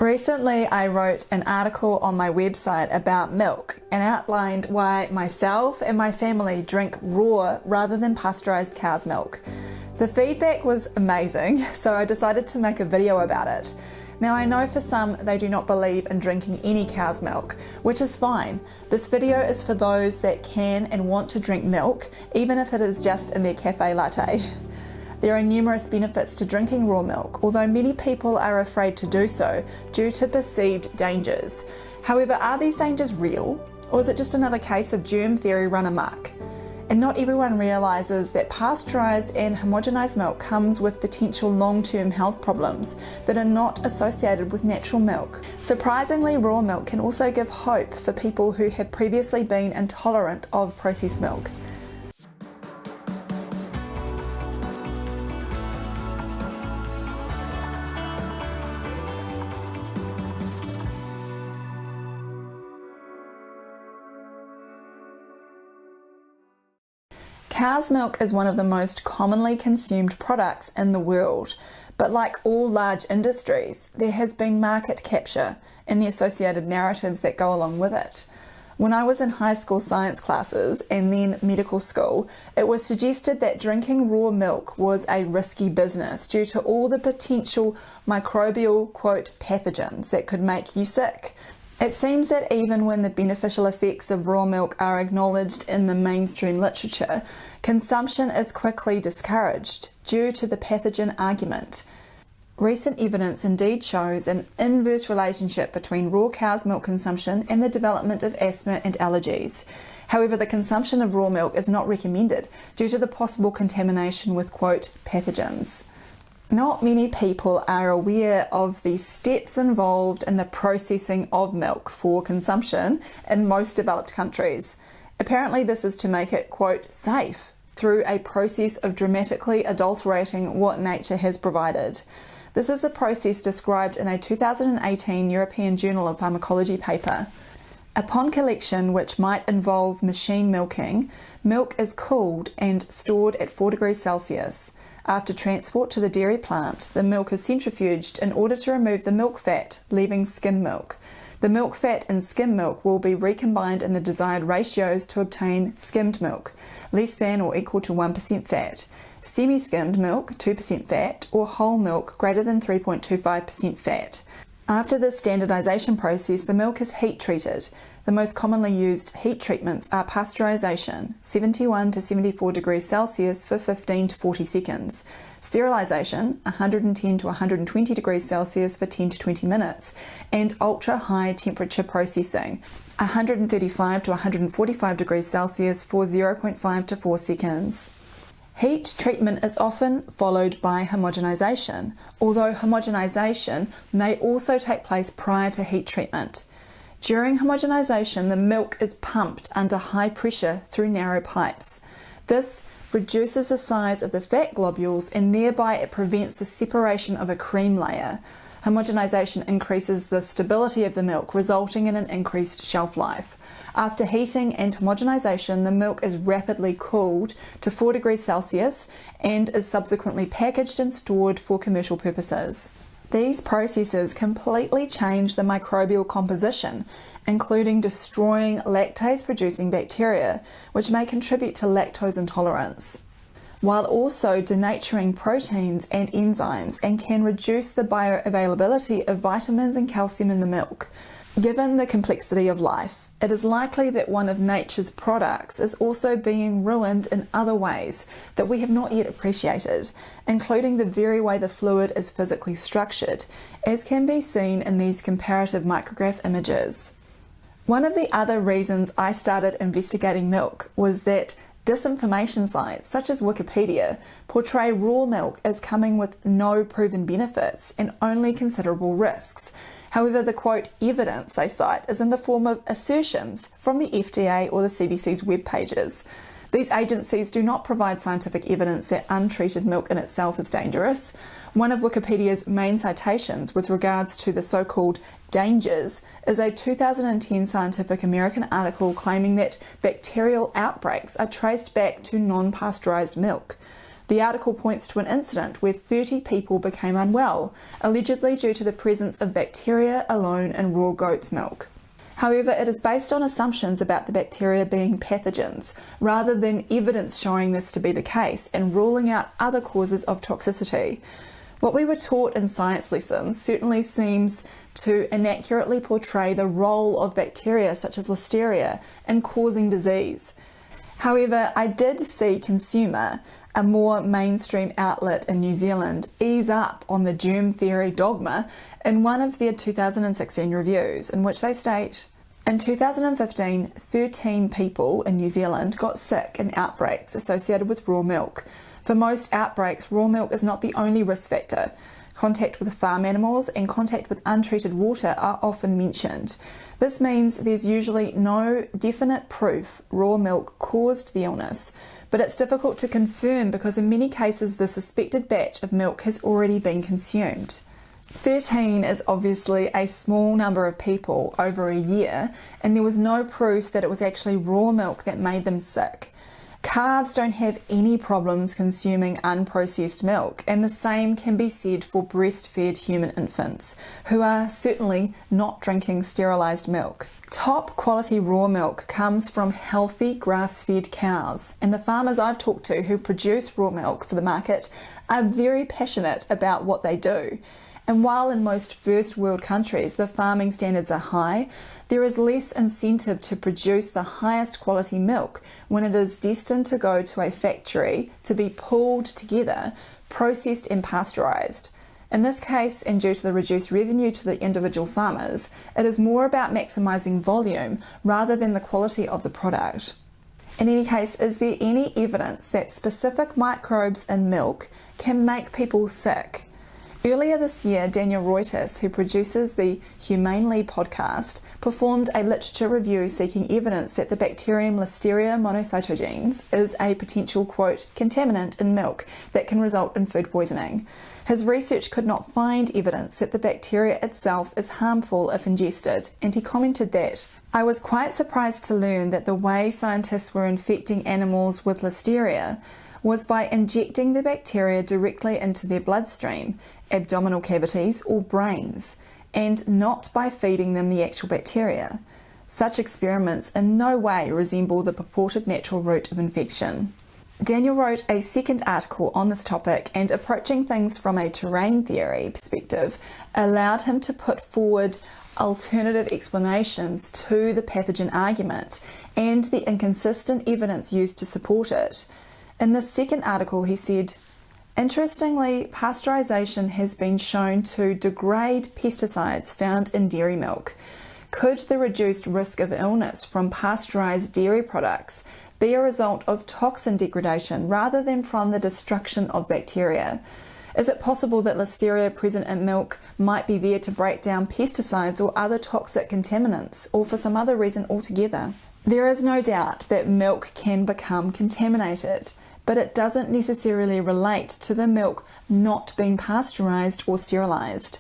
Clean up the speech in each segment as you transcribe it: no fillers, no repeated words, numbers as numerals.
Recently, I wrote an article on my website about milk and outlined why myself and my family drink raw rather than pasteurized cow's milk. The feedback was amazing, so I decided to make a video about it. Now, I know for some they do not believe in drinking any cow's milk, which is fine. This video is for those that can and want to drink milk, even if it is just in their cafe latte. There are numerous benefits to drinking raw milk, although many people are afraid to do so due to perceived dangers. However, are these dangers real, or is it just another case of germ theory run amok? And not everyone realises that pasteurised and homogenised milk comes with potential long-term health problems that are not associated with natural milk. Surprisingly, raw milk can also give hope for people who have previously been intolerant of processed milk. Cow's milk is one of the most commonly consumed products in the world, but like all large industries, there has been market capture and the associated narratives that go along with it. When I was in high school science classes and then medical school, it was suggested that drinking raw milk was a risky business due to all the potential microbial, quote, pathogens that could make you sick. It seems that even when the beneficial effects of raw milk are acknowledged in the mainstream literature, consumption is quickly discouraged due to the pathogen argument. Recent evidence indeed shows an inverse relationship between raw cow's milk consumption and the development of asthma and allergies. However, the consumption of raw milk is not recommended due to the possible contamination with, quote, pathogens. Not many people are aware of the steps involved in the processing of milk for consumption in most developed countries. Apparently this is to make it, quote, safe through a process of dramatically adulterating what nature has provided. This is the process described in a 2018 European Journal of Pharmacology paper. Upon collection, which might involve machine milking, milk is cooled and stored at 4 degrees Celsius. After transport to the dairy plant, the milk is centrifuged in order to remove the milk fat, leaving skim milk. The milk fat in skim milk will be recombined in the desired ratios to obtain skimmed milk, less than or equal to 1% fat, semi-skimmed milk, 2% fat, or whole milk greater than 3.25% fat. After this standardization process, the milk is heat treated. The most commonly used heat treatments are pasteurization, 71 to 74 degrees Celsius for 15 to 40 seconds, sterilization, 110 to 120 degrees Celsius for 10 to 20 minutes, and ultra-high temperature processing, 135 to 145 degrees Celsius for 0.5 to 4 seconds. Heat treatment is often followed by homogenization, although homogenization may also take place prior to heat treatment. During homogenization, the milk is pumped under high pressure through narrow pipes. This reduces the size of the fat globules and thereby it prevents the separation of a cream layer. Homogenization increases the stability of the milk, resulting in an increased shelf life. After heating and homogenization, the milk is rapidly cooled to 4 degrees Celsius and is subsequently packaged and stored for commercial purposes. These processes completely change the microbial composition, including destroying lactase-producing bacteria, which may contribute to lactose intolerance, while also denaturing proteins and enzymes and can reduce the bioavailability of vitamins and calcium in the milk. Given the complexity of life, it is likely that one of nature's products is also being ruined in other ways that we have not yet appreciated, including the very way the fluid is physically structured, as can be seen in these comparative micrograph images. One of the other reasons I started investigating milk was that disinformation sites such as Wikipedia portray raw milk as coming with no proven benefits and only considerable risks. However, the quote evidence they cite is in the form of assertions from the FDA or the CDC's web pages. These agencies do not provide scientific evidence that untreated milk in itself is dangerous. One of Wikipedia's main citations with regards to the so-called dangers is a 2010 Scientific American article claiming that bacterial outbreaks are traced back to non-pasteurized milk. The article points to an incident where 30 people became unwell, allegedly due to the presence of bacteria alone in raw goat's milk. However, it is based on assumptions about the bacteria being pathogens, rather than evidence showing this to be the case and ruling out other causes of toxicity. What we were taught in science lessons certainly seems to inaccurately portray the role of bacteria such as Listeria in causing disease. However, I did see Consumer, a more mainstream outlet in New Zealand, ease up on the germ theory dogma in one of their 2016 reviews, in which they state, in 2015, 13 people in New Zealand got sick in outbreaks associated with raw milk. For most outbreaks, raw milk is not the only risk factor. Contact with farm animals and contact with untreated water are often mentioned. This means there's usually no definite proof raw milk caused the illness, but it's difficult to confirm because in many cases the suspected batch of milk has already been consumed. 13 is obviously a small number of people over a year, and there was no proof that it was actually raw milk that made them sick. Calves don't have any problems consuming unprocessed milk, and the same can be said for breastfed human infants, who are certainly not drinking sterilised milk. Top quality raw milk comes from healthy grass-fed cows, and the farmers I've talked to who produce raw milk for the market are very passionate about what they do. And while in most first world countries the farming standards are high, there is less incentive to produce the highest quality milk when it is destined to go to a factory to be pulled together, processed and pasteurised. In this case, and due to the reduced revenue to the individual farmers, it is more about maximising volume rather than the quality of the product. In any case, is there any evidence that specific microbes in milk can make people sick? Earlier this year, Daniel Reuters, who produces the Humanely podcast, performed a literature review seeking evidence that the bacterium Listeria monocytogenes is a potential, quote, contaminant in milk that can result in food poisoning. His research could not find evidence that the bacteria itself is harmful if ingested, and he commented that, I was quite surprised to learn that the way scientists were infecting animals with Listeria was by injecting the bacteria directly into their bloodstream, abdominal cavities or brains, and not by feeding them the actual bacteria. Such experiments in no way resemble the purported natural route of infection. Daniel wrote a second article on this topic, and approaching things from a terrain theory perspective allowed him to put forward alternative explanations to the pathogen argument and the inconsistent evidence used to support it. In this second article, he said, interestingly, pasteurization has been shown to degrade pesticides found in dairy milk. Could the reduced risk of illness from pasteurized dairy products be a result of toxin degradation rather than from the destruction of bacteria? Is it possible that Listeria present in milk might be there to break down pesticides or other toxic contaminants, or for some other reason altogether? There is no doubt that milk can become contaminated, but it doesn't necessarily relate to the milk not being pasteurized or sterilized.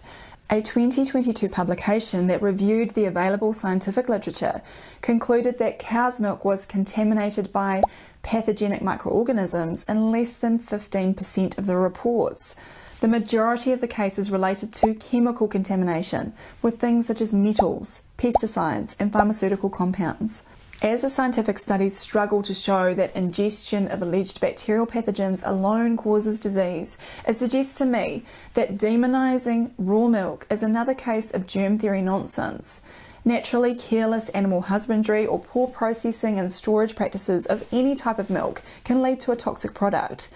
A 2022 publication that reviewed the available scientific literature concluded that cow's milk was contaminated by pathogenic microorganisms in less than 15% of the reports. The majority of the cases related to chemical contamination with things such as metals, pesticides, and pharmaceutical compounds. As the scientific studies struggle to show that ingestion of alleged bacterial pathogens alone causes disease, it suggests to me that demonizing raw milk is another case of germ theory nonsense. Naturally, careless animal husbandry or poor processing and storage practices of any type of milk can lead to a toxic product.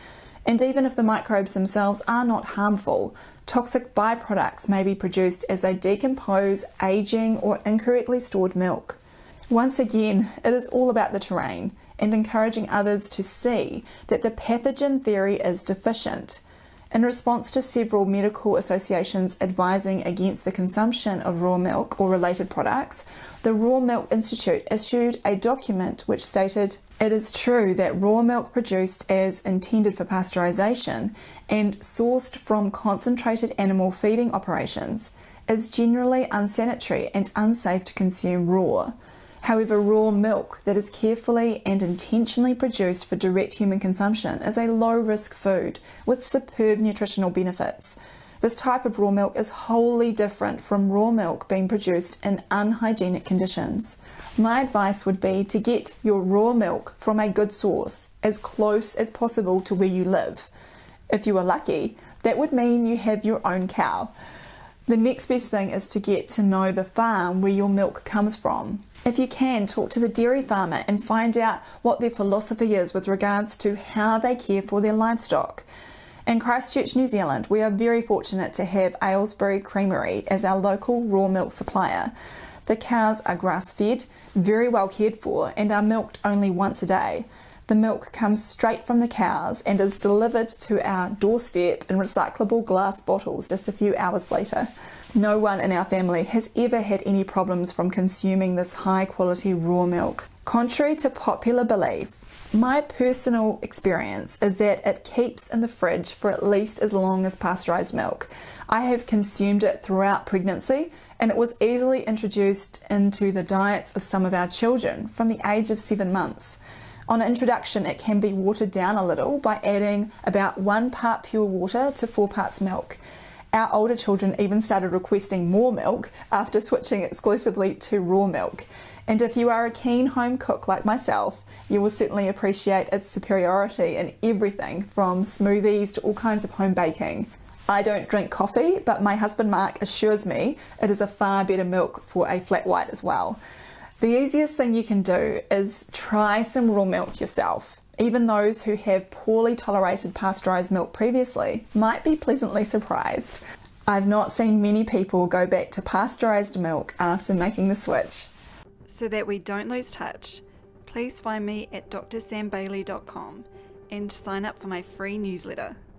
And even if the microbes themselves are not harmful, toxic byproducts may be produced as they decompose aging or incorrectly stored milk. Once again, it is all about the terrain and encouraging others to see that the pathogen theory is deficient. In response to several medical associations advising against the consumption of raw milk or related products, the Raw Milk Institute issued a document which stated, it is true that raw milk produced as intended for pasteurization and sourced from concentrated animal feeding operations is generally unsanitary and unsafe to consume raw. However, raw milk that is carefully and intentionally produced for direct human consumption is a low-risk food with superb nutritional benefits. This type of raw milk is wholly different from raw milk being produced in unhygienic conditions. My advice would be to get your raw milk from a good source, as close as possible to where you live. If you are lucky, that would mean you have your own cow. The next best thing is to get to know the farm where your milk comes from. If you can, talk to the dairy farmer and find out what their philosophy is with regards to how they care for their livestock. In Christchurch, New Zealand, we are very fortunate to have Aylesbury Creamery as our local raw milk supplier. The cows are grass-fed, very well cared for, and are milked only once a day. The milk comes straight from the cows and is delivered to our doorstep in recyclable glass bottles just a few hours later. No one in our family has ever had any problems from consuming this high-quality raw milk. Contrary to popular belief, my personal experience is that it keeps in the fridge for at least as long as pasteurized milk. I have consumed it throughout pregnancy, and it was easily introduced into the diets of some of our children from the age of 7 months. On introduction, it can be watered down a little by adding about 1 part pure water to 4 parts milk. Our older children even started requesting more milk after switching exclusively to raw milk. And if you are a keen home cook like myself, you will certainly appreciate its superiority in everything from smoothies to all kinds of home baking. I don't drink coffee, but my husband Mark assures me it is a far better milk for a flat white as well. The easiest thing you can do is try some raw milk yourself. Even those who have poorly tolerated pasteurized milk previously might be pleasantly surprised. I've not seen many people go back to pasteurized milk after making the switch. So that we don't lose touch, please find me at drsambailey.com and sign up for my free newsletter.